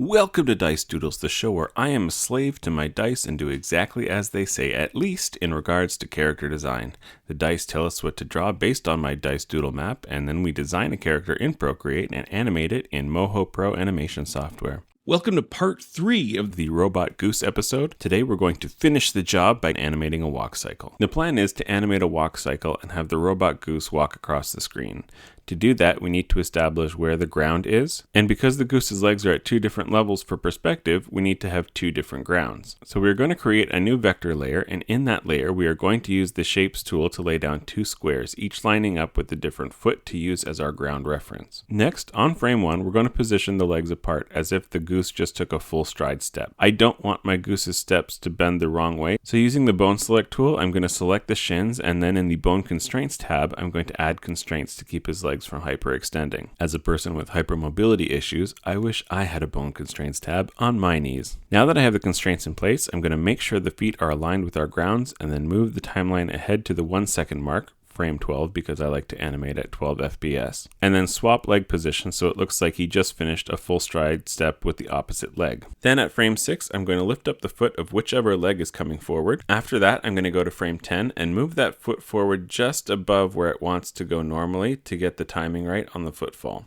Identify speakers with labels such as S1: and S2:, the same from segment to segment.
S1: Welcome to Dice Doodles, the show where I am a slave to my dice and do exactly as they say, at least in regards to character design. The dice tell us what to draw based on my Dice Doodle map, and then we design a character in Procreate and animate it in Moho Pro animation software. Welcome to part 3 of the Robot Goose episode. Today we're going to finish the job by animating a walk cycle. The plan is to animate a walk cycle and have the Robot Goose walk across the screen. To do that, we need to establish where the ground is, and because the goose's legs are at 2 different levels for perspective, we need to have 2 different grounds. So we're going to create a new vector layer, and in that layer we are going to use the Shapes tool to lay down 2 squares, each lining up with a different foot to use as our ground reference. Next, on frame 1, we're going to position the legs apart as if the goose just took a full stride step. I don't want my goose's steps to bend the wrong way, so using the Bone Select tool, I'm going to select the shins, and then in the Bone Constraints tab, I'm going to add constraints to keep his legs from hyperextending. As a person with hypermobility issues, I wish I had a Bone Constraints tab on my knees. Now that I have the constraints in place, I'm going to make sure the feet are aligned with our grounds, and then move the timeline ahead to the 1 second mark, frame 12, because I like to animate at 12 FPS, and then swap leg position so it looks like he just finished a full stride step with the opposite leg. Then at frame 6, I'm going to lift up the foot of whichever leg is coming forward. After that, I'm going to go to frame 10 and move that foot forward just above where it wants to go normally to get the timing right on the footfall,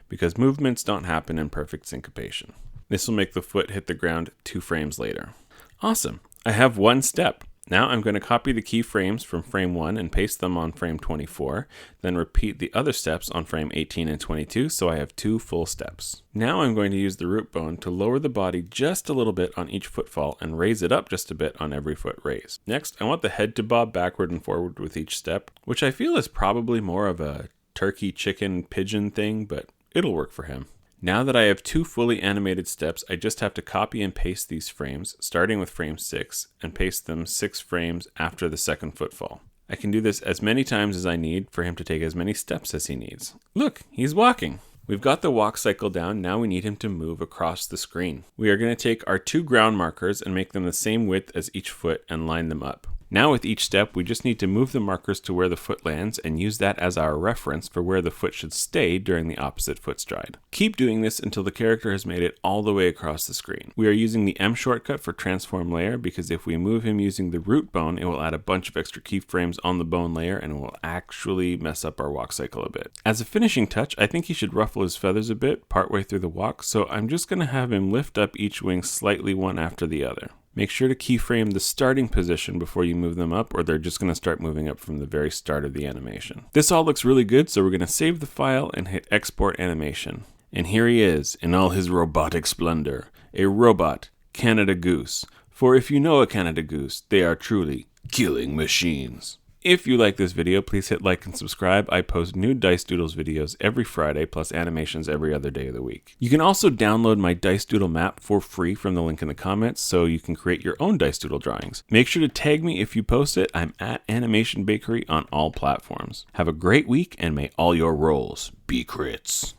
S1: because movements don't happen in perfect syncopation. This will make the foot hit the ground 2 frames later. Awesome! I have 1 step. Now I'm going to copy the keyframes from frame 1 and paste them on frame 24, then repeat the other steps on frame 18 and 22 so I have 2 full steps. Now I'm going to use the root bone to lower the body just a little bit on each footfall and raise it up just a bit on every foot raise. Next, I want the head to bob backward and forward with each step, which I feel is probably more of a turkey, chicken, pigeon thing, but it'll work for him. Now that I have 2 fully animated steps, I just have to copy and paste these frames, starting with frame 6, and paste them 6 frames after the second footfall. I can do this as many times as I need for him to take as many steps as he needs. Look, he's walking! We've got the walk cycle down, now we need him to move across the screen. We are going to take our 2 ground markers and make them the same width as each foot and line them up. Now with each step, we just need to move the markers to where the foot lands and use that as our reference for where the foot should stay during the opposite foot stride. Keep doing this until the character has made it all the way across the screen. We are using the M shortcut for transform layer because if we move him using the root bone, it will add a bunch of extra keyframes on the bone layer and it will actually mess up our walk cycle a bit. As a finishing touch, I think he should ruffle his feathers a bit partway through the walk, so I'm just going to have him lift up each wing slightly one after the other. Make sure to keyframe the starting position before you move them up or they're just going to start moving up from the very start of the animation. This all looks really good, so we're going to save the file and hit export animation. And here he is, in all his robotic splendor, a Robot Canada Goose. For if you know a Canada Goose, they are truly killing machines. If you like this video, please hit like and subscribe. I post new Dice Doodles videos every Friday, plus animations every other day of the week. You can also download my Dice Doodle map for free from the link in the comments, so you can create your own Dice Doodle drawings. Make sure to tag me if you post it. I'm at Animation Bakery on all platforms. Have a great week, and may all your rolls be crits.